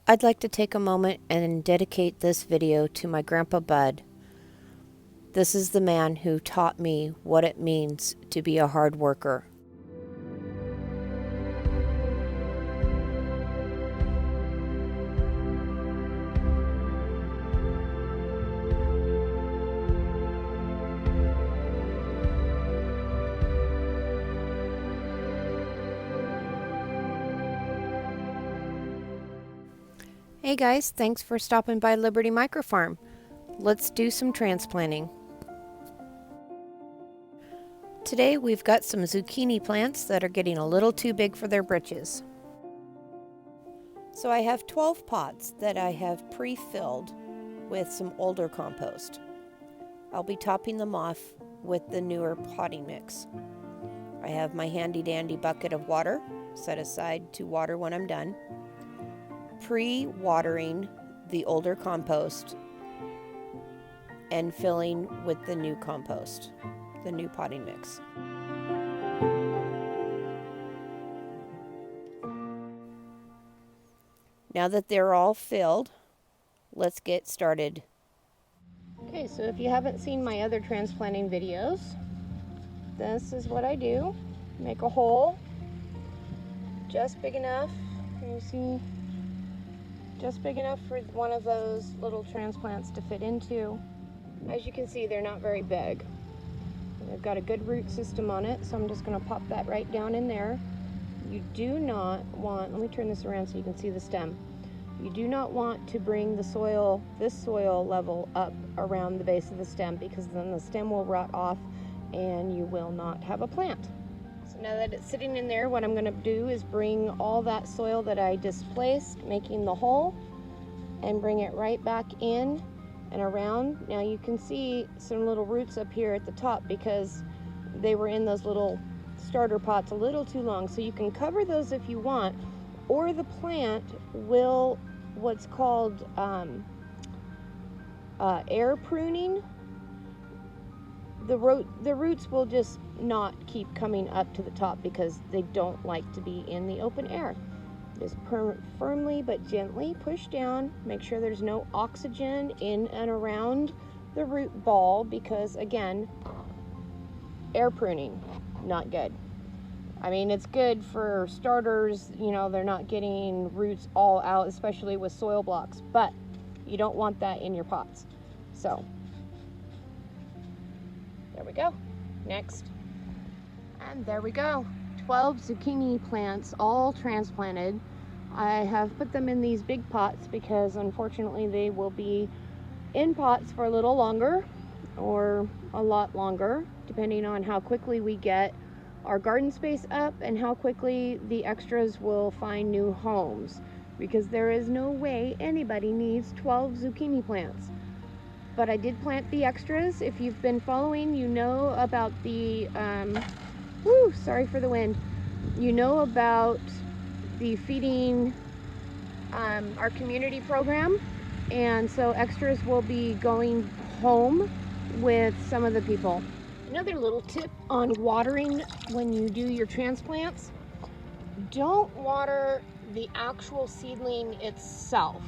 I'd like to take a moment and dedicate this video to my Grandpa Bud. This is the man who taught me what it means to be a hard worker. Hey guys, thanks for stopping by Liberty Microfarm. Let's do some transplanting. Today we've got some zucchini plants that are getting a little too big for their britches. So I have 12 pots that I have pre-filled with some older compost. I'll be topping them off with the newer potting mix. I have my handy dandy bucket of water set aside to water when I'm done. Pre-watering the older compost and filling with the new compost, the new potting mix. Now that they're all filled, let's get started. Okay, so if you haven't seen my other transplanting videos, this is what I do. Make a hole just big enough, can you see? Just big enough for one of those little transplants to fit into. As you can see, they're not very big. They've got a good root system on it, so I'm just going to pop that right down in there. You do not want, let me turn this around so you can see the stem. You do not want to bring the soil, this soil level up around the base of the stem, because then the stem will rot off and you will not have a plant. So now that it's sitting in there, what I'm going to do is bring all that soil that I displaced, making the hole, and bring it right back in and around. Now you can see some little roots up here at the top because they were in those little starter pots a little too long. So you can cover those if you want, or the plant will, what's called air pruning. The roots will just not keep coming up to the top because they don't like to be in the open air. Just firmly but gently push down. Make sure there's no oxygen in and around the root ball because, again, air pruning, not good. I mean, it's good for starters, you know, they're not getting roots all out, especially with soil blocks, but you don't want that in your pots. So there we go. Next. And there we go. 12 zucchini plants, all transplanted. I have put them in these big pots because unfortunately they will be in pots for a little longer or a lot longer, depending on how quickly we get our garden space up and how quickly the extras will find new homes, because there is no way anybody needs 12 zucchini plants. But I did plant the extras. If you've been following, you know about the sorry for the wind. You know about the feeding our community program, and so extras will be going home with some of the people. Another little tip on watering when you do your transplants: don't water the actual seedling itself.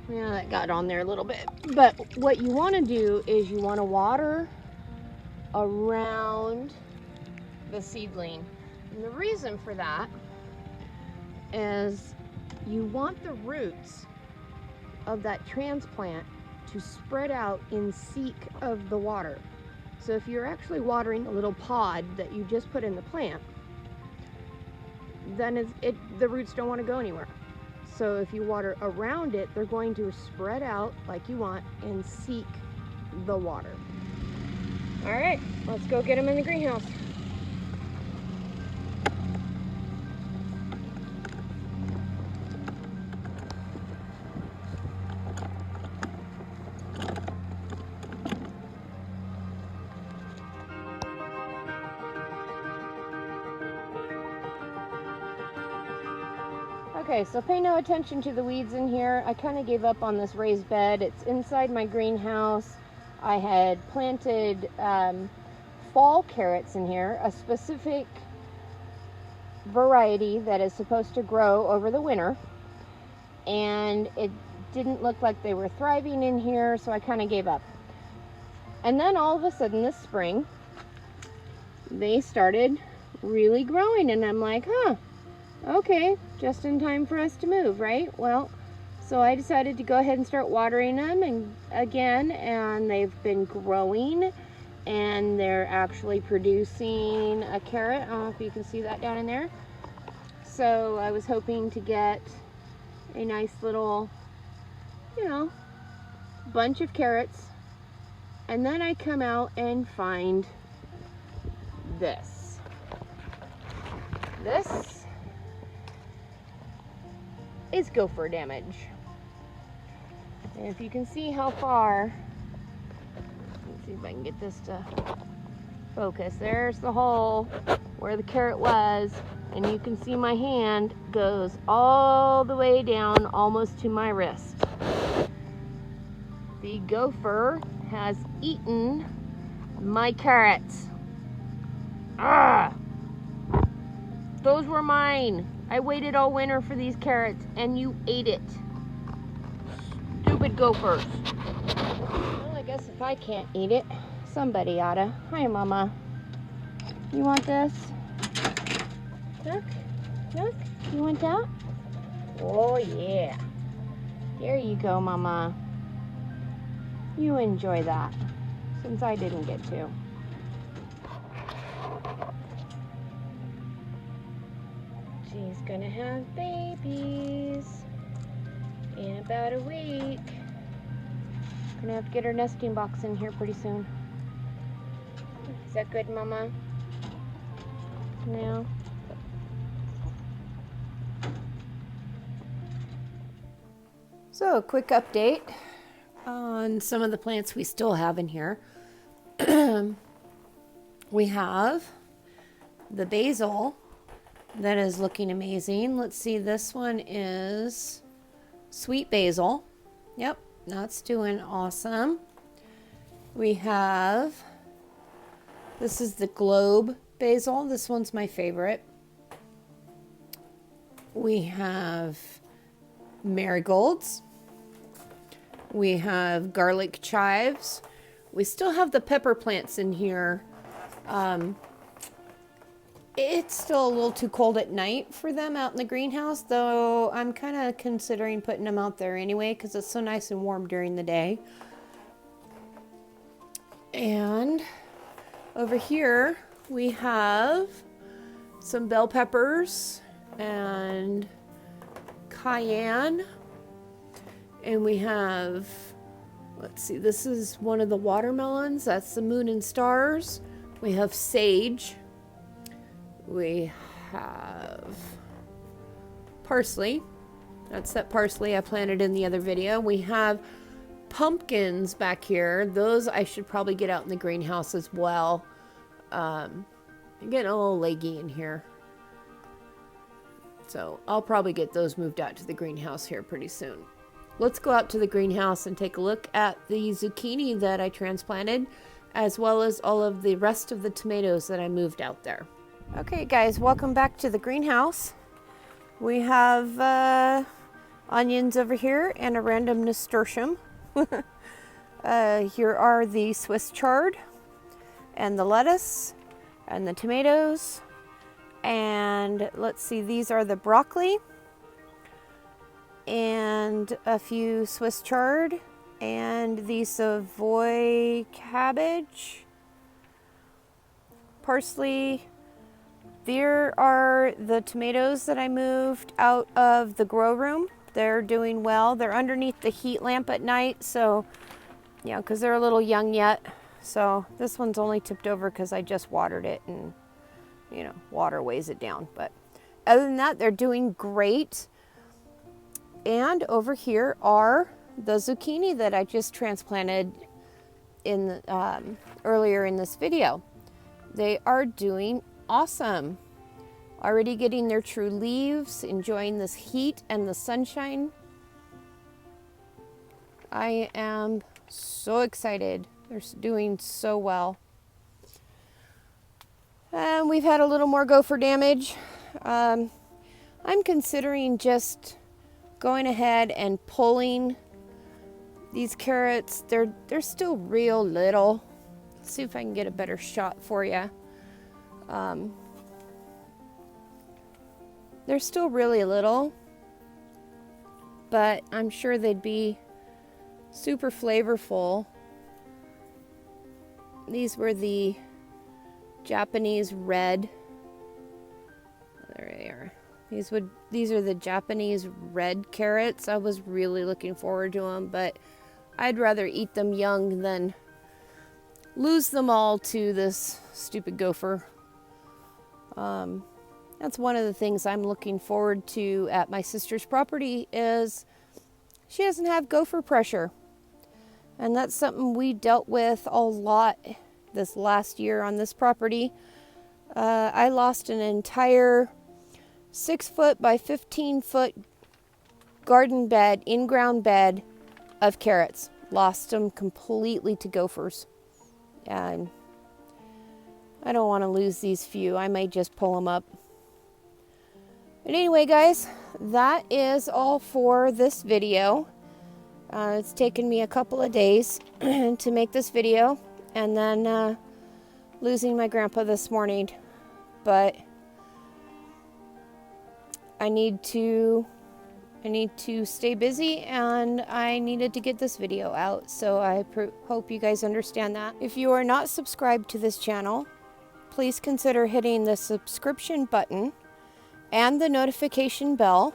Yeah, that got on there a little bit. But what you want to do is you want to water around the seedling. And the reason for that is you want the roots of that transplant to spread out in seek of the water. So if you're actually watering a little pod that you just put in the plant, then the roots don't want to go anywhere. So if you water around it, they're going to spread out like you want and seek the water. All right, let's go get them in the greenhouse. Okay, so pay no attention to the weeds in here. I kind of gave up on this raised bed. It's inside my greenhouse. I had planted fall carrots in here, a specific variety that is supposed to grow over the winter. and it didn't look like they were thriving in here, so I kind of gave up. And then all of a sudden this spring, they started really growing, and I'm like, huh, okay, just in time for us to move, right? Well, so I decided to go ahead and start watering them again, and they've been growing, and they're actually producing a carrot. I don't know if you can see that down in there. So I was hoping to get a nice little, you know, bunch of carrots, and then I come out and find this. This is gopher damage. And if you can see how far, let's see if I can get this to focus. There's the hole where the carrot was, and you can see my hand goes all the way down almost to my wrist. The gopher has eaten my carrots. Ah! Those were mine. I waited all winter for these carrots, and you ate it. Stupid gophers. Well, I guess if I can't eat it, somebody oughta. Hi, Mama. You want this? Look, look. You want that? Oh, yeah. There you go, Mama. You enjoy that, since I didn't get to. She's gonna have babies in about a week. Gonna have to get her nesting box in here pretty soon. Is that good, Mama? No. So, a quick update on some of the plants we still have in here. We have the basil that is looking amazing. Let's see, this one is sweet basil. Yep, that's doing awesome. We have, this is the globe basil. This one's my favorite. We have marigolds. We have garlic chives. We still have the pepper plants in here. It's still a little too cold at night for them out in the greenhouse, though I'm kind of considering putting them out there anyway because it's so nice and warm during the day. And over here we have some bell peppers and cayenne. And we have, let's see, this is one of the watermelons. That's the moon and stars. We have sage. We have parsley. That's that parsley I planted in the other video. We have pumpkins back here. Those I should probably get out in the greenhouse as well. I'm getting a little leggy in here. So I'll probably get those moved out to the greenhouse here pretty soon. Let's go out to the greenhouse and take a look at the zucchini that I transplanted, as well as all of the rest of the tomatoes that I moved out there. Okay guys, welcome back to the greenhouse. We have onions over here and a random nasturtium. Here are the Swiss chard and the lettuce and the tomatoes. And let's see, these are the broccoli and a few Swiss chard and the Savoy cabbage, parsley. There are the tomatoes that I moved out of the grow room. They're doing well. They're underneath the heat lamp at night, so yeah, because they're a little young yet. So this one's only tipped over because I just watered it, and you know, water weighs it down. But other than that, they're doing great. And over here are the zucchini that I just transplanted in earlier in this video. They are doing awesome. Already getting their true leaves, enjoying this heat and the sunshine. I am so excited. They're doing so well. And we've had a little more gopher damage. I'm considering just going ahead and pulling these carrots. They're still real little. Let's see if I can get a better shot for you. They're still really little, but I'm sure they'd be super flavorful. These were the Japanese red. There they are. These are the Japanese red carrots. I was really looking forward to them, but I'd rather eat them young than lose them all to this stupid gopher. That's one of the things I'm looking forward to at my sister's property is she doesn't have gopher pressure. And that's something we dealt with a lot this last year on this property. I lost an entire 6-foot by 15-foot garden bed, in-ground bed of carrots. Lost them completely to gophers. And I don't want to lose these few. I might just pull them up. But anyway, guys, that is all for this video. It's taken me a couple of days to make this video, and then losing my grandpa this morning. But I need to stay busy, and I needed to get this video out. So I hope you guys understand that. If you are not subscribed to this channel, please consider hitting the subscription button and the notification bell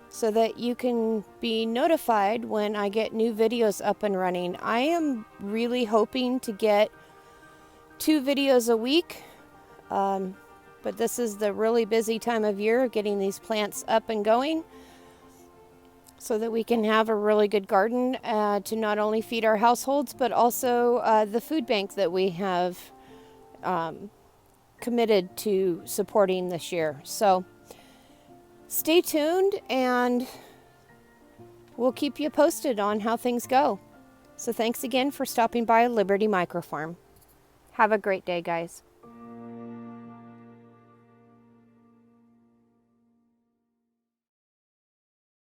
so that you can be notified when I get new videos up and running. I am really hoping to get 2 videos a week, but this is the really busy time of year getting these plants up and going so that we can have a really good garden to not only feed our households, but also the food bank that we have committed to supporting this year. So stay tuned, and we'll keep you posted on how things go. So thanks again for stopping by Liberty Microfarm. Have a great day, guys.